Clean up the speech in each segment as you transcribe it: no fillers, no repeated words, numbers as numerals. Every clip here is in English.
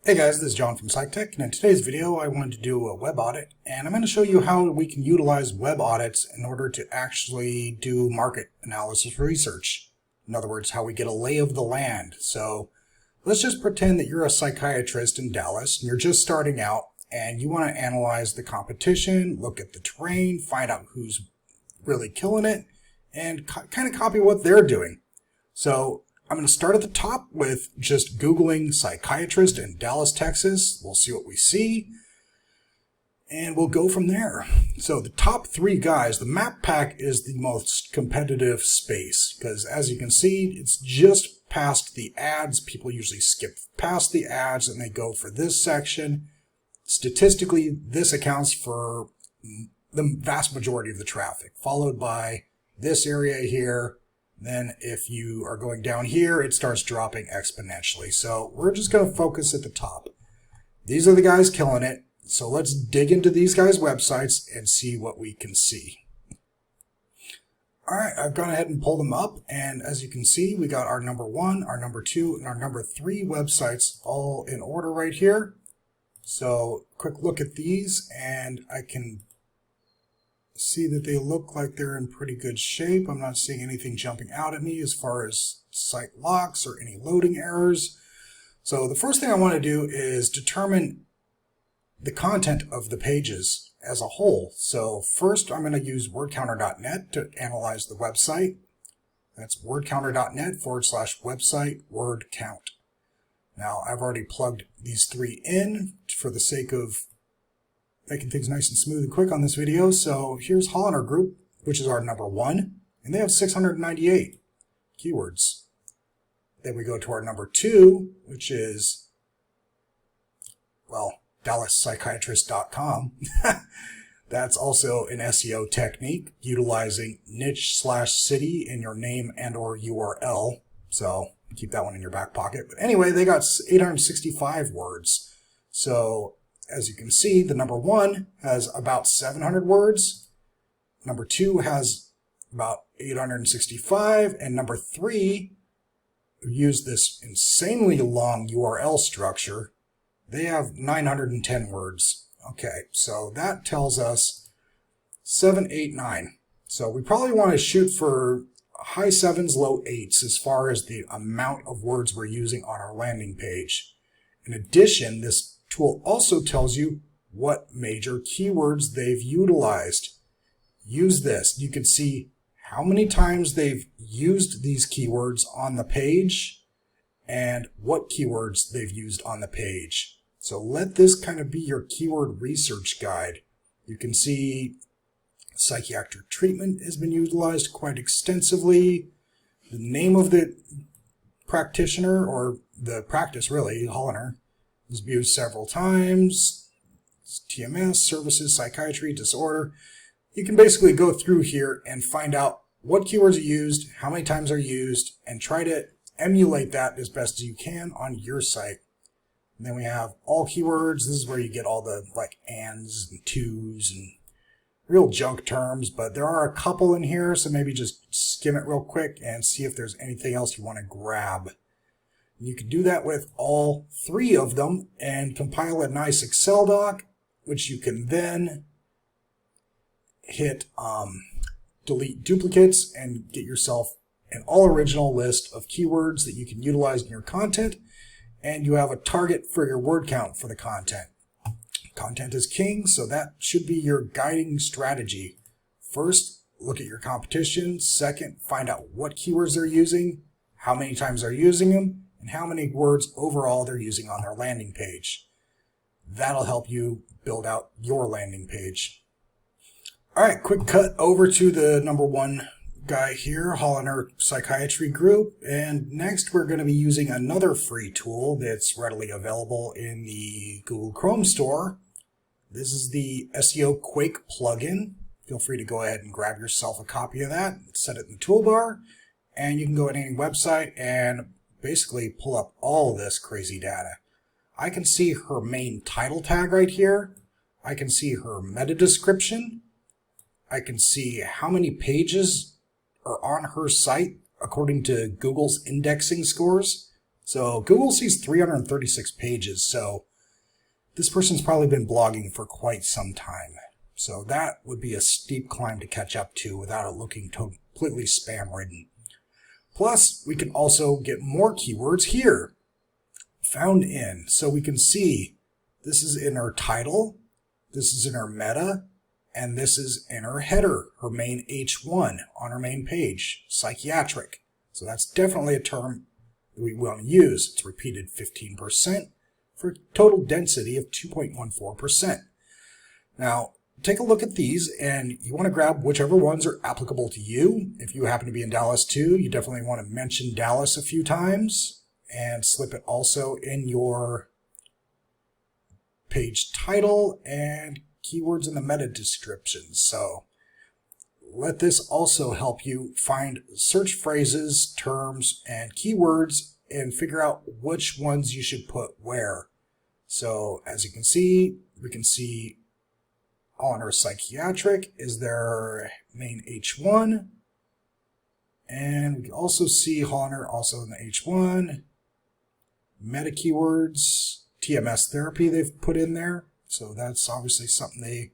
Hey guys, this is John from PsychTech, and in today's video I wanted to do a web audit, and I'm going to show you how we can utilize web audits in order to actually do market analysis research. In other words, how we get a lay of the land. So let's just pretend that you're a psychiatrist in Dallas, and you're just starting out, and you want to analyze the competition, look at the terrain, find out who's really killing it, and kind of copy what they're doing. So I'm going to start at the top with just Googling psychiatrist in Dallas, Texas. We'll see what we see, and we'll go from there. So the top three guys, the map pack is the most competitive space because, as you can see, it's just past the ads. People usually skip past the ads and they go for this section. Statistically, this accounts for the vast majority of the traffic, followed by this area here. Then if you are going down here, it starts dropping exponentially. So we're just going to focus at the top. These are the guys killing it. So let's dig into these guys' websites and see what we can see. All right, I've gone ahead and pulled them up. And as you can see, we got our number 1, our number 2, and our number 3 websites all in order right here. So quick look at these, and I can see that they look like they're in pretty good shape. I'm not seeing anything jumping out at me as far as site locks or any loading errors. So the first thing I want to do is determine the content of the pages as a whole. So first I'm going to use wordcounter.net to analyze the website. That's wordcounter.net/website word count. Now I've already plugged these 3 in for the sake of making things nice and smooth and quick on this video. So here's Hollander Group, which is our number 1, and they have 698 keywords. Then we go to our number 2, which is, well, DallasPsychiatrist.com. That's also an SEO technique utilizing niche/city in your name and or URL. So keep that one in your back pocket. But anyway, they got 865 words. So as you can see, the number 1 has about 700 words, number 2 has about 865, and number 3 used this insanely long URL structure. They have 910 words. Okay, so that tells us 7, 8, 9. So we probably want to shoot for high 7s, low 8s as far as the amount of words we're using on our landing page. In addition, this tool also tells you what major keywords they've utilized. Use this. You can see how many times they've used these keywords on the page and what keywords they've used on the page. So let this kind of be your keyword research guide. You can see psychiatric treatment has been utilized quite extensively. The name of the practitioner, or the practice really, Hollander, is used several times. TMS, services, psychiatry, disorder. You can basically go through here and find out what keywords are used, how many times are used, and try to emulate that as best as you can on your site. And then we have all keywords. This is where you get all the like ands and twos and real junk terms, but there are a couple in here, so maybe just skim it real quick and see if there's anything else you want to grab. You can do that with all 3 of them and compile a nice Excel doc, which you can then hit delete duplicates and get yourself an all original list of keywords that you can utilize in your content, and you have a target for your word count for the content. Content is king, so that should be your guiding strategy. First, look at your competition. Second, find out what keywords they're using, how many times they're using them, and how many words overall they're using on their landing page. That'll help you build out your landing page. All right, quick cut over to the number 1 guy here, Hollander Psychiatry Group. And next we're going to be using another free tool that's readily available in the Google Chrome store. This is the SEO Quake plugin. Feel free to go ahead and grab yourself a copy of that, set it in the toolbar, and you can go to any website and basically pull up all this crazy data. I can see her main title tag right here. I can see her meta description. I can see how many pages are on her site according to Google's indexing scores. So Google sees 336 pages, so this person's probably been blogging for quite some time. So that would be a steep climb to catch up to without it looking completely spam-ridden. Plus, we can also get more keywords here, found in. So we can see this is in our title, this is in our meta, and this is in her header, her main H1 on her main page, psychiatric. So that's definitely a term that we want to use. It's repeated 15% for a total density of 2.14%. Now, take a look at these, and you want to grab whichever ones are applicable to you. If you happen to be in Dallas too, you definitely want to mention Dallas a few times and slip it also in your page title and keywords in the meta description. So let this also help you find search phrases, terms, and keywords and figure out which ones you should put where. So as you can see, we can see on our psychiatric is their main H1. And we can also see Hollander also in the H1. Meta keywords, TMS therapy they've put in there. So that's obviously something they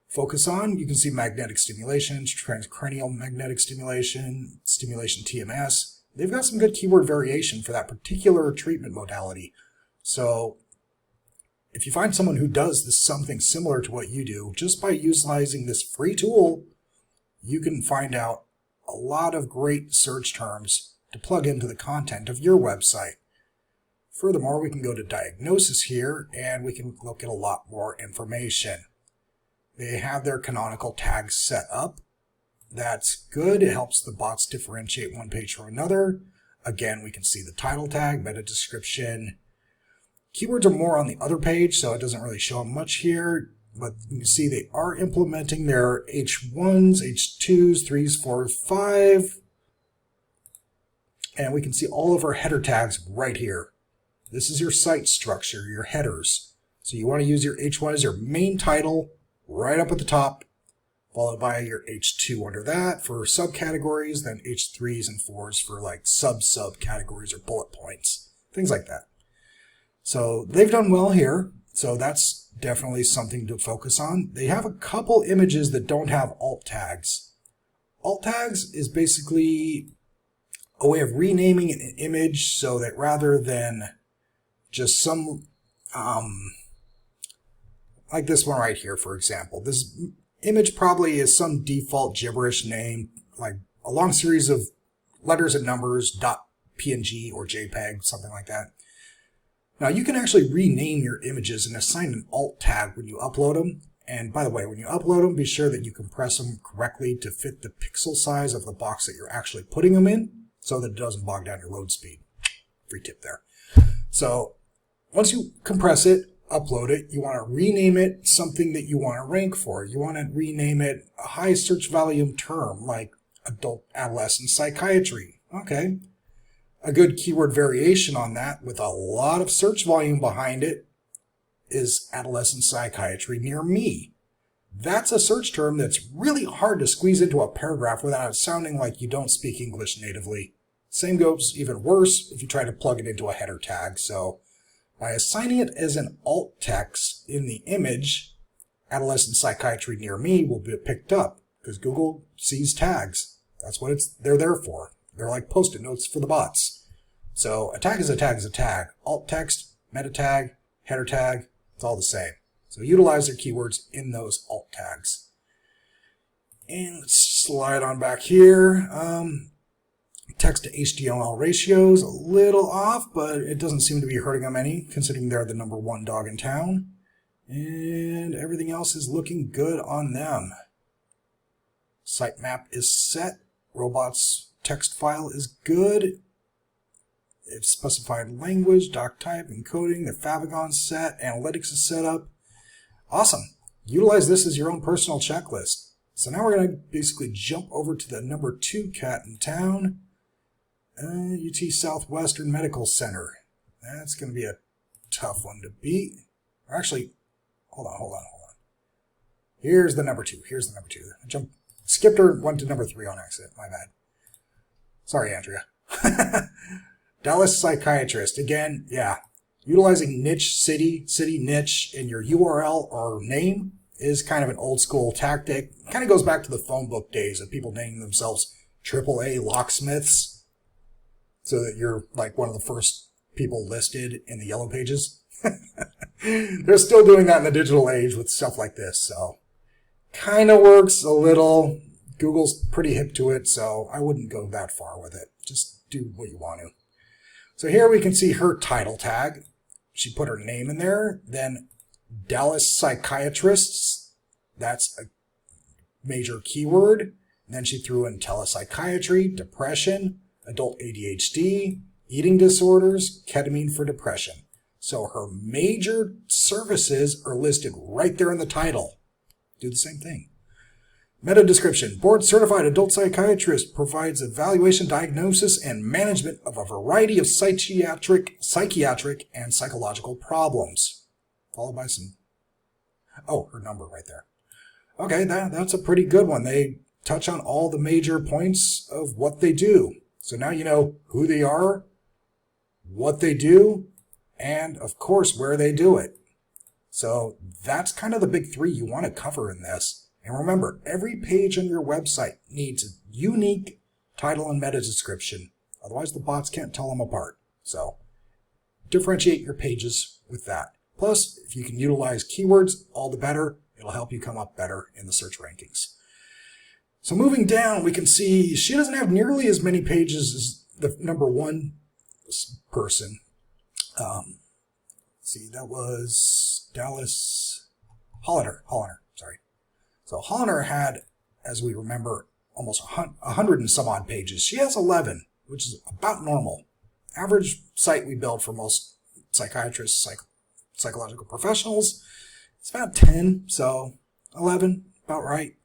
focus on. You can see magnetic stimulation, transcranial magnetic stimulation, stimulation TMS. They've got some good keyword variation for that particular treatment modality. So if you find someone who does something similar to what you do, just by utilizing this free tool, you can find out a lot of great search terms to plug into the content of your website. Furthermore, we can go to diagnosis here and we can look at a lot more information. They have their canonical tags set up. That's good. It helps the bots differentiate one page from another. Again, we can see the title tag, meta description. Keywords are more on the other page, so it doesn't really show up much here. But you can see they are implementing their H1s, H2s, 3s, 4s, 5. And we can see all of our header tags right here. This is your site structure, your headers. So you want to use your H1 as your main title right up at the top, followed by your H2 under that for subcategories, then H3s and 4s for like sub-categories or bullet points, things like that. So they've done well here, so that's definitely something to focus on. They have a couple images that don't have alt tags. Alt tags is basically a way of renaming an image so that rather than just some, like this one right here, for example. This image probably is some default gibberish name, like a long series of letters and numbers, .png or JPEG, something like that. Now you can actually rename your images and assign an alt tag when you upload them. And by the way, when you upload them, be sure that you compress them correctly to fit the pixel size of the box that you're actually putting them in so that it doesn't bog down your load speed. Free tip there. So once you compress it, upload it, you want to rename it something that you want to rank for. You want to rename it a high search volume term like adult adolescent psychiatry. Okay. A good keyword variation on that with a lot of search volume behind it is adolescent psychiatry near me. That's a search term that's really hard to squeeze into a paragraph without it sounding like you don't speak English natively. Same goes even worse if you try to plug it into a header tag. So by assigning it as an alt text in the image, adolescent psychiatry near me will be picked up because Google sees tags. That's what they're there for. They're like post-it notes for the bots. So a tag is a tag is a tag. Alt text, meta tag, header tag, it's all the same. So utilize their keywords in those alt tags. And let's slide on back here. Text to HTML ratios, a little off, but it doesn't seem to be hurting them any, considering they're the #1 dog in town. And everything else is looking good on them. Sitemap is set. Robots text file is good. They've specified language, doc type, encoding, their favicon set, analytics is set up. Awesome. Utilize this as your own personal checklist. So now we're going to basically jump over to the #2 cat in town. UT Southwestern Medical Center. That's going to be a tough one to beat. Or actually, hold on. Here's the #2. Here's the #2. I skipped her, went to #3 on accident. My bad. Sorry, Andrea. Dallas psychiatrist. Again, yeah, utilizing niche city niche in your URL or name is kind of an old school tactic. Kind of goes back to the phone book days of people naming themselves AAA locksmiths so that you're like one of the first people listed in the yellow pages. They're still doing that in the digital age with stuff like this, so kind of works a little. Google's pretty hip to it, so I wouldn't go that far with it. Just do what you want to. So here we can see her title tag. She put her name in there, then Dallas psychiatrists, that's a major keyword. And then she threw in telepsychiatry, depression, adult ADHD, eating disorders, ketamine for depression. So her major services are listed right there in the title. Do the same thing. Meta description. Board certified adult psychiatrist provides evaluation, diagnosis, and management of a variety of psychiatric, and psychological problems. Followed by some... Oh, her number right there. Okay, that's a pretty good one. They touch on all the major points of what they do. So now you know who they are, what they do, and of course where they do it. So that's kind of the big three you want to cover in this. And remember, every page on your website needs a unique title and meta description. Otherwise the bots can't tell them apart. So differentiate your pages with that. Plus, if you can utilize keywords, all the better. It'll help you come up better in the search rankings. So moving down, we can see she doesn't have nearly as many pages as the number one person. See, that was Dallas Hollander, sorry. So Hollander had, as we remember, almost 100 and some odd pages. She has 11, which is about normal. Average site we build for most psychiatrists, psychological professionals, it's about 10, so 11, about right.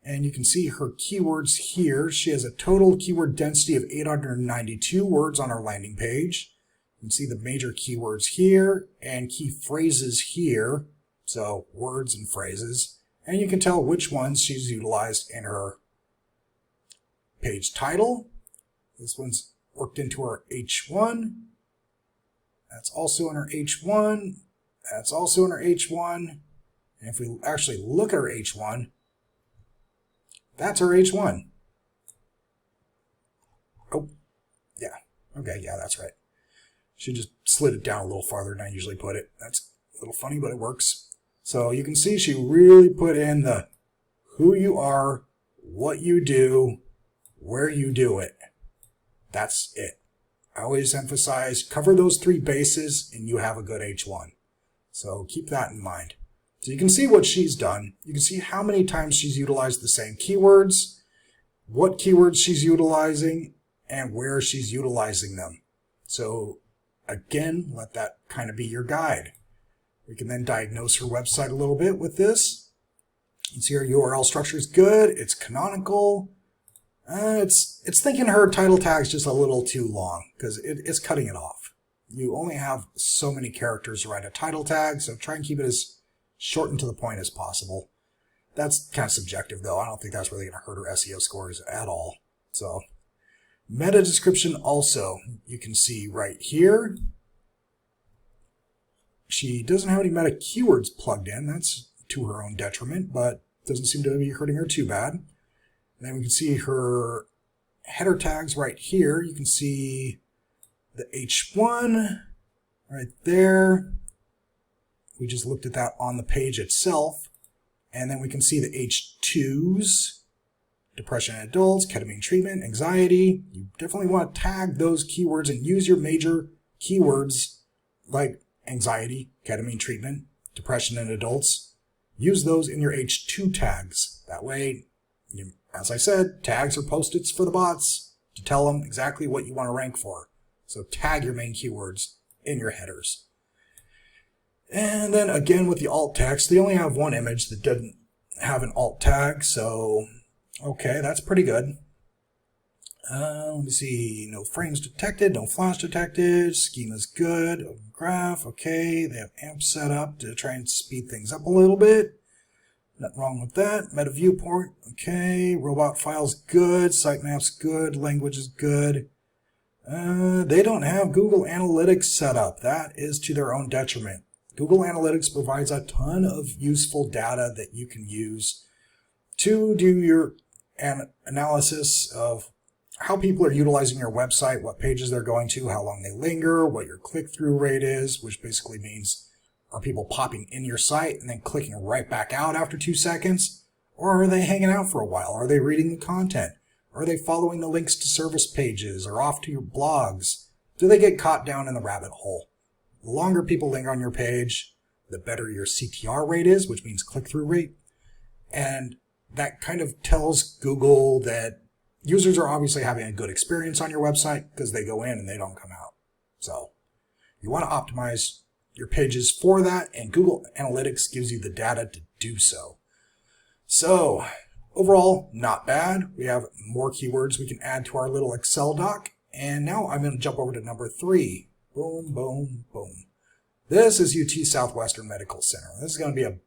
And you can see her keywords here. She has a total keyword density of 892 words on our landing page. You can see the major keywords here and key phrases here. So words and phrases. And you can tell which ones she's utilized in her page title. This one's worked into her H1. That's also in her H1. That's also in her H1. And if we actually look at her H1, that's her H1. Oh, yeah. Okay, yeah, that's right. She just slid it down a little farther than I usually put it. That's a little funny, but it works. So you can see she really put in the who you are, what you do, where you do it. That's it. I always emphasize cover those three bases and you have a good H1. So keep that in mind. So you can see what she's done. You can see how many times she's utilized the same keywords, what keywords she's utilizing, and where she's utilizing them. So again, let that kind of be your guide. We can then diagnose her website a little bit with this. You can see her URL structure is good. It's canonical. It's thinking her title tag's just a little too long because it's cutting it off. You only have so many characters to write a title tag, so try and keep it as short and to the point as possible. That's kind of subjective, though. I don't think that's really going to hurt her SEO scores at all. So, meta description also, you can see right here. She doesn't have any meta keywords plugged in. That's to her own detriment, but doesn't seem to be hurting her too bad. And then we can see her header tags right here. You can see the H1 right there. We just looked at that on the page itself. And then we can see the H2s, depression in adults, ketamine treatment, anxiety. You definitely want to tag those keywords and use your major keywords like anxiety, ketamine treatment, depression in adults. Use those in your H2 tags. That way, as I said, tags are post-its for the bots to tell them exactly what you want to rank for. So tag your main keywords in your headers. And then again with the alt text, they only have one image that doesn't have an alt tag. So, okay, that's pretty good. Let me see, no frames detected, no flash detected, schema's good, graph, okay, they have AMP set up to try and speed things up a little bit. Nothing wrong with that. Meta viewport, okay, robot files good, sitemap's good, language is good. They don't have Google Analytics set up. That is to their own detriment. Google Analytics provides a ton of useful data that you can use to do your analysis of how people are utilizing your website, what pages they're going to, how long they linger, what your click-through rate is, which basically means are people popping in your site and then clicking right back out after 2 seconds? Or are they hanging out for a while? Are they reading the content? Are they following the links to service pages or off to your blogs? Do they get caught down in the rabbit hole? The longer people linger on your page, the better your CTR rate is, which means click-through rate. And that kind of tells Google that users are obviously having a good experience on your website because they go in and they don't come out. So you want to optimize your pages for that, and Google Analytics gives you the data to do so. So overall, not bad. We have more keywords we can add to our little Excel doc. And now I'm going to jump over to number 3. Boom, boom, boom. This is UT Southwestern Medical Center. This is going to be a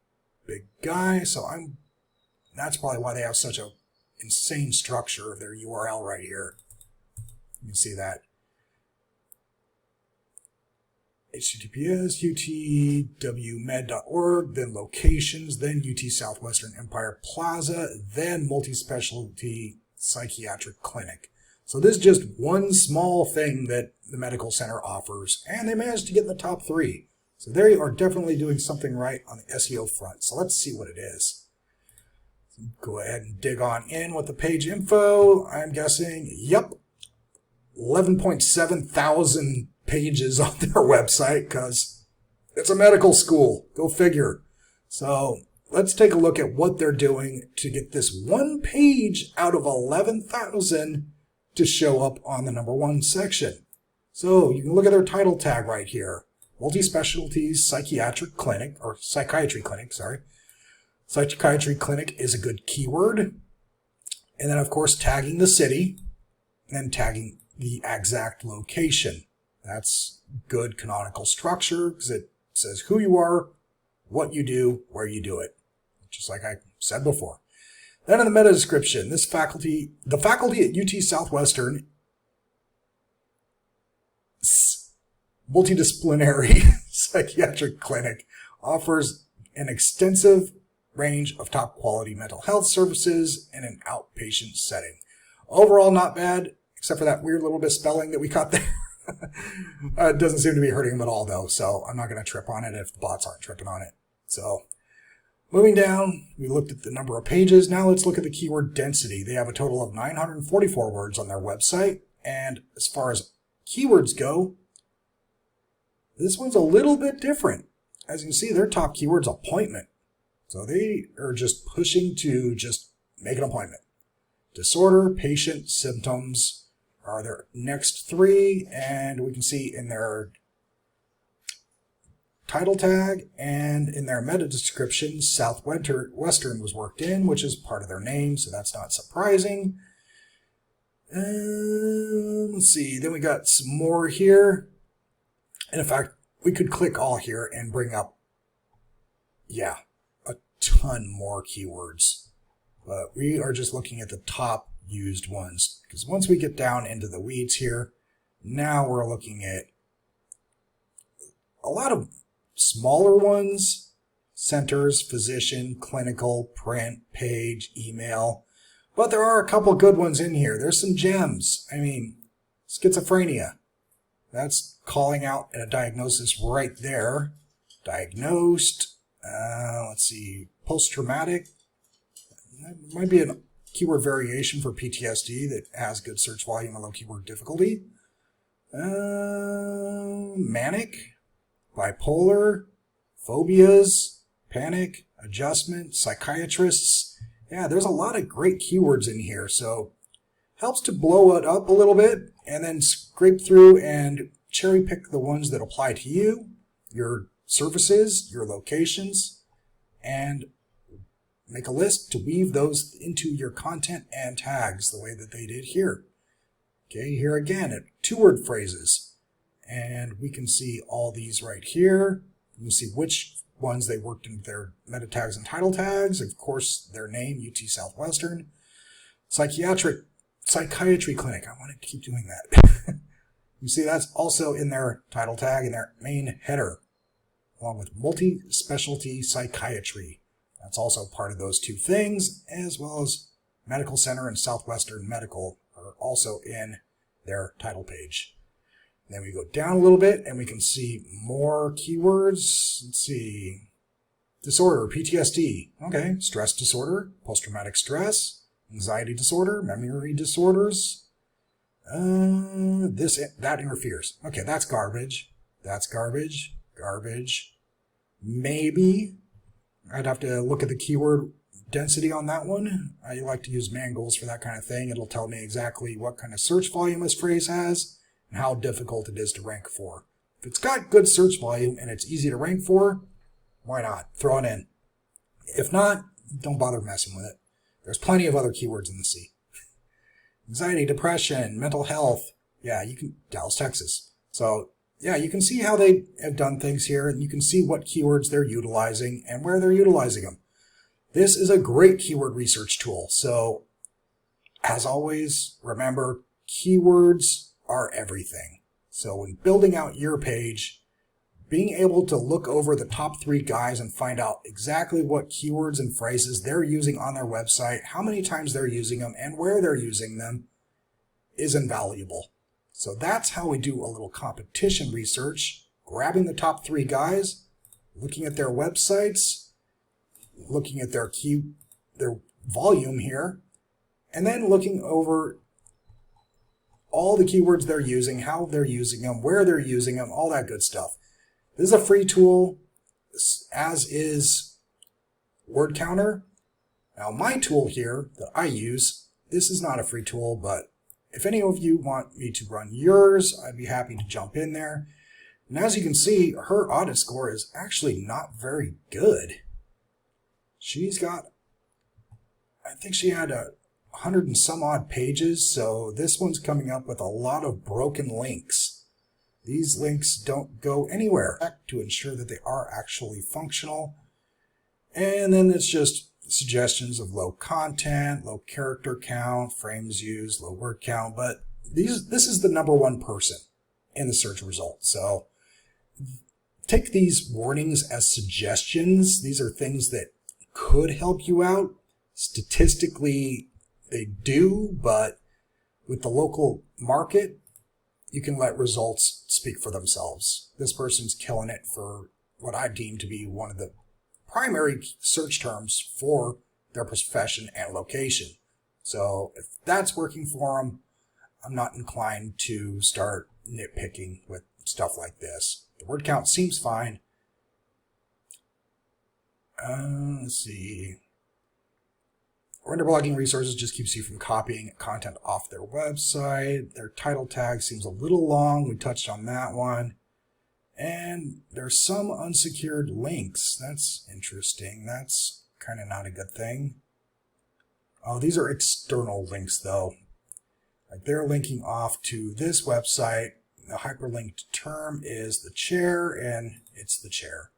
big guy, so that's probably why they have such a insane structure of their URL right here. You can see that. HTTPS, utwmed.org, then locations, then UT Southwestern Empire Plaza, then multi-specialty psychiatric clinic. So this is just one small thing that the medical center offers, and they managed to get in the top 3. So they are definitely doing something right on the SEO front. So let's see what it is. Go ahead and dig on in with the page info. I'm guessing, yep, 11.7 thousand pages on their website because it's a medical school. Go figure. So let's take a look at what they're doing to get this one page out of 11,000 to show up on the number 1 section. So you can look at their title tag right here. Multi-specialty psychiatric clinic, or psychiatry clinic, sorry. Psychiatry clinic is a good keyword. And then, of course, tagging the city and tagging the exact location. That's good canonical structure because it says who you are, what you do, where you do it, just like I said before. Then in the meta description, the faculty at UT Southwestern multidisciplinary psychiatric clinic offers an extensive range of top quality mental health services in an outpatient setting. Overall, not bad, except for that weird little bit of spelling that we caught there. It doesn't seem to be hurting them at all, though, so I'm not going to trip on it if the bots aren't tripping on it. So moving down, we looked at the number of pages. Now let's look at the keyword density. They have a total of 944 words on their website, and as far as keywords go, this one's a little bit different. As you can see, their top keyword's appointment. So they are just pushing to just make an appointment. Disorder, patient, symptoms are their next 3, and we can see in their title tag and in their meta description, Southwestern was worked in, which is part of their name, so that's not surprising. Let's see, then we got some more here. And in fact, we could click all here and bring up, yeah, a ton more keywords. But we are just looking at the top used ones, because once we get down into the weeds here, now we're looking at a lot of smaller ones: centers, physician, clinical, print, page, email. But there are a couple good ones in here. There's some gems. I mean, schizophrenia. That's calling out a diagnosis right there. Diagnosed. Let's see, post-traumatic. That might be a keyword variation for PTSD that has good search volume and low keyword difficulty. Manic, bipolar, phobias, panic, adjustment, psychiatrists. Yeah, there's a lot of great keywords in here, so helps to blow it up a little bit and then scrape through and cherry pick the ones that apply to you, your services, your locations, and make a list to weave those into your content and tags the way that they did here. Okay, here again at 2-word phrases. And we can see all these right here. You can see which ones they worked in their meta tags and title tags. Of course, their name, UT Southwestern. Psychiatry clinic. I want to keep doing that. You see that's also in their title tag and their main header, along with multi-specialty psychiatry. That's also part of those two things, as well as Medical Center and Southwestern Medical are also in their title page. And then we go down a little bit and we can see more keywords. Let's see. Disorder, PTSD. Okay, stress disorder, post-traumatic stress, anxiety disorder, memory disorders. That interferes. Okay, that's garbage. That's garbage. Garbage. Maybe I'd have to look at the keyword density on that one. I like to use Mangles for that kind of thing. It'll tell me exactly what kind of search volume this phrase has and how difficult it is to rank for. If it's got good search volume and it's easy to rank for, why not? Throw it in. If not, don't bother messing with it. There's plenty of other keywords in the sea. Anxiety, depression, mental health. Yeah, you can, Dallas, Texas. So, yeah, you can see how they have done things here, and you can see what keywords they're utilizing and where they're utilizing them. This is a great keyword research tool. So, as always, remember, keywords are everything. So when building out your page, being able to look over the top 3 guys and find out exactly what keywords and phrases they're using on their website, how many times they're using them, and where they're using them is invaluable. So that's how we do a little competition research, grabbing the top 3 guys, looking at their websites, looking at their volume here, and then looking over all the keywords they're using, how they're using them, where they're using them, all that good stuff. This is a free tool, as is Word Counter. Now my tool here that I use, this is not a free tool, but if any of you want me to run yours, I'd be happy to jump in there. And as you can see, her audit score is actually not very good. She's got, I think she had 100 and some odd pages, so this one's coming up with a lot of broken links. These links don't go anywhere to ensure that they are actually functional. And then it's just suggestions of low content, low character count, frames used, low word count, but this is the #1 person in the search results. So take these warnings as suggestions. These are things that could help you out. Statistically, they do, but with the local market, you can let results speak for themselves. This person's killing it for what I deem to be one of the primary search terms for their profession and location. So if that's working for them, I'm not inclined to start nitpicking with stuff like this. The word count seems fine. Let's see. Render blogging resources just keeps you from copying content off their website. Their title tag seems a little long. We touched on that one. And there's some unsecured links. That's interesting. That's kind of not a good thing. Oh, these are external links though. Like they're linking off to this website. The hyperlinked term is the chair, and it's the chair.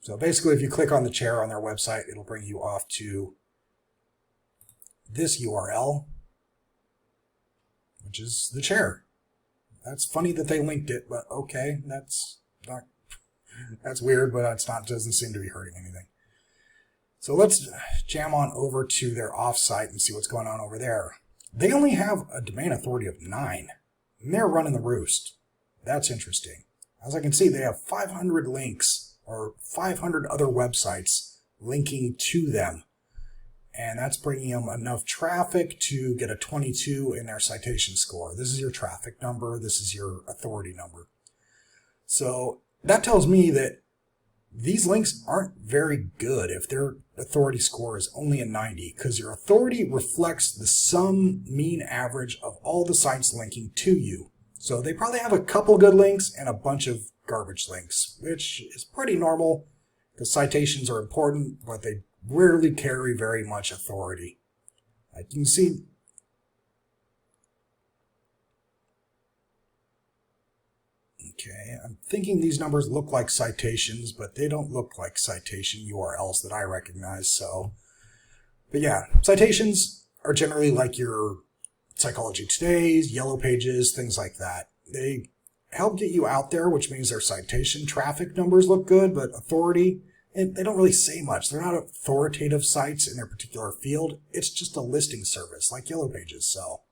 So basically, if you click on the chair on their website, it'll bring you off to this URL, which is the chair. That's funny that they linked it, but okay, that's weird, but doesn't seem to be hurting anything. So let's jam on over to their offsite and see what's going on over there. They only have a domain authority of 9, and they're running the roost. That's interesting. As I can see, they have 500 links or 500 other websites linking to them. And that's bringing them enough traffic to get a 22 in their citation score. This is your traffic number. This is your authority number. So that tells me that these links aren't very good if their authority score is only a 90, because your authority reflects the sum mean average of all the sites linking to you. So they probably have a couple good links and a bunch of garbage links, which is pretty normal because citations are important, but they rarely carry very much authority. Like you can see, okay, I'm thinking these numbers look like citations, but they don't look like citation URLs that I recognize. So, but yeah, citations are generally like your Psychology Today's, Yellow Pages, things like that. They help get you out there, which means their citation traffic numbers look good, but authority, and they don't really say much. They're not authoritative sites in their particular field. It's just a listing service like Yellow Pages. So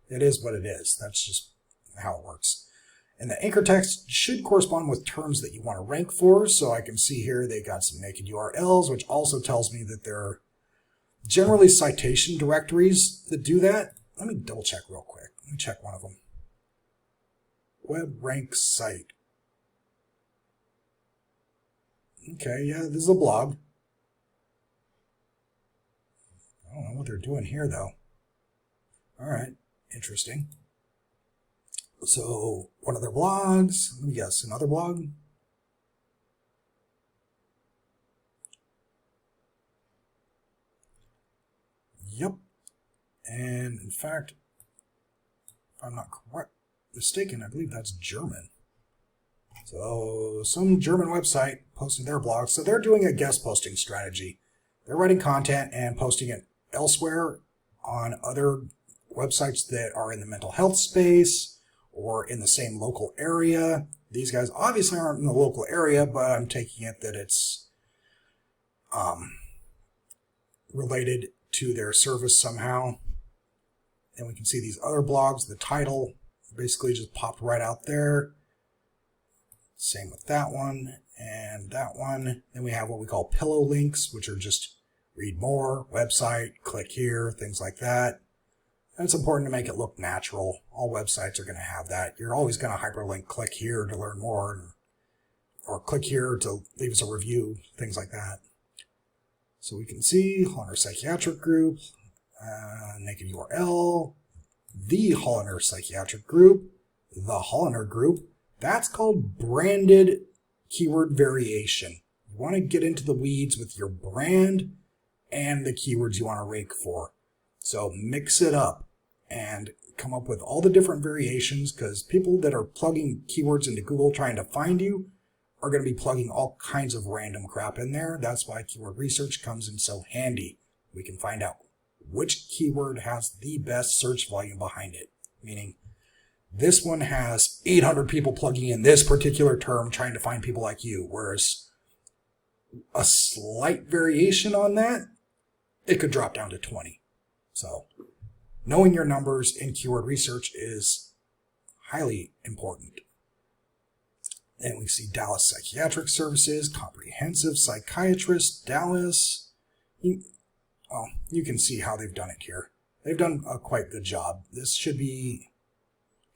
it is what it is. That's just how it works. And the anchor text should correspond with terms that you want to rank for. So I can see here they got some naked URLs, which also tells me that there are generally citation directories that do that. Let me double check real quick. Let me check one of them. Web rank site. Okay, yeah, this is a blog. I don't know what they're doing here, though. All right, interesting. So, one of their blogs. Let me guess, another blog? Yep. And, in fact, if I'm not mistaken, I believe that's German. So some German website posted their blog. So they're doing a guest posting strategy. They're writing content and posting it elsewhere on other websites that are in the mental health space or in the same local area. These guys obviously aren't in the local area, but I'm taking it that it's related to their service somehow. And we can see these other blogs. The title basically just popped right out there. Same with that one and that one. Then we have what we call pillow links, which are just read more, website, click here, things like that. And it's important to make it look natural. All websites are going to have that. You're always going to hyperlink click here to learn more, or click here to leave us a review, things like that. So we can see Hollander Psychiatric Group, naked URL, the Hollander Psychiatric Group, the Hollander Group. That's called branded keyword variation. You want to get into the weeds with your brand and the keywords you want to rank for. So mix it up and come up with all the different variations, because people that are plugging keywords into Google trying to find you are going to be plugging all kinds of random crap in there. That's why keyword research comes in so handy. We can find out which keyword has the best search volume behind it, meaning this one has 800 people plugging in this particular term trying to find people like you, whereas a slight variation on that, it could drop down to 20. So knowing your numbers in keyword research is highly important. And we see Dallas Psychiatric Services, Comprehensive Psychiatrist, Dallas. You can see how they've done it here. They've done a quite good job. This should be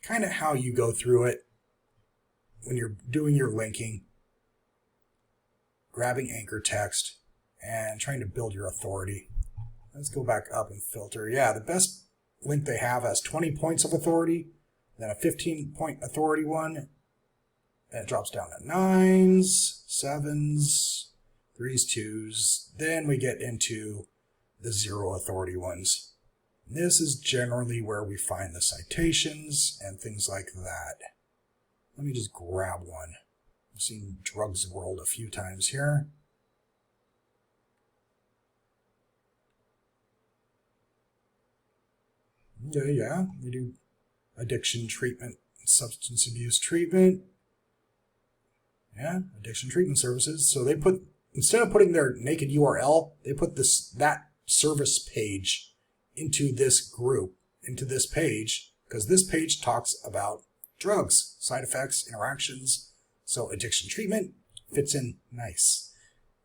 kind of how you go through it when you're doing your linking, grabbing anchor text, and trying to build your authority. Let's go back up and filter. Yeah, the best link they have has 20 points of authority, then a 15-point authority one, then it drops down to 9s, 7s, 3s, 2s. Then we get into the 0 authority ones. This is generally where we find the citations and things like that. Let me just grab one. I've seen Drugs World a few times here. Yeah, we do addiction treatment, substance abuse treatment. Yeah, addiction treatment services. So they put, instead of putting their naked URL, they put that service page into this group, into this page, because this page talks about drugs, side effects, interactions. So addiction treatment fits in nice.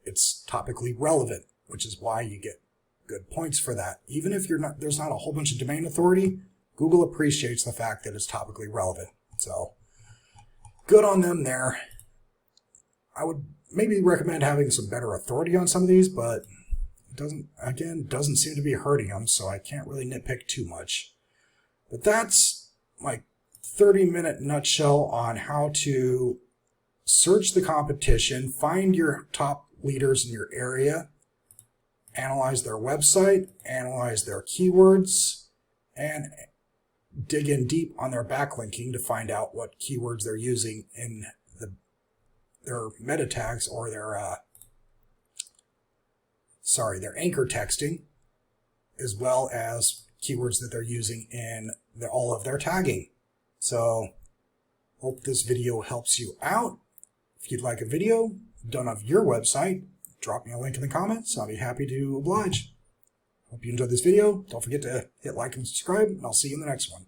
It's topically relevant, which is why you get good points for that. Even if there's not a whole bunch of domain authority, Google appreciates the fact that it's topically relevant. So good on them there. I would maybe recommend having some better authority on some of these, but doesn't seem to be hurting them, so I can't really nitpick too much. But that's my 30-minute nutshell on how to search the competition, find your top leaders in your area, analyze their website, analyze their keywords, and dig in deep on their backlinking to find out what keywords they're using in their meta tags or their anchor texting, as well as keywords that they're using in all of their tagging. So Hope this video helps you out. If you'd like a video done off your website, drop me a link in the comments. I'll be happy to oblige. Hope you enjoyed this video. Don't forget to hit like and subscribe, and I'll see you in the next one.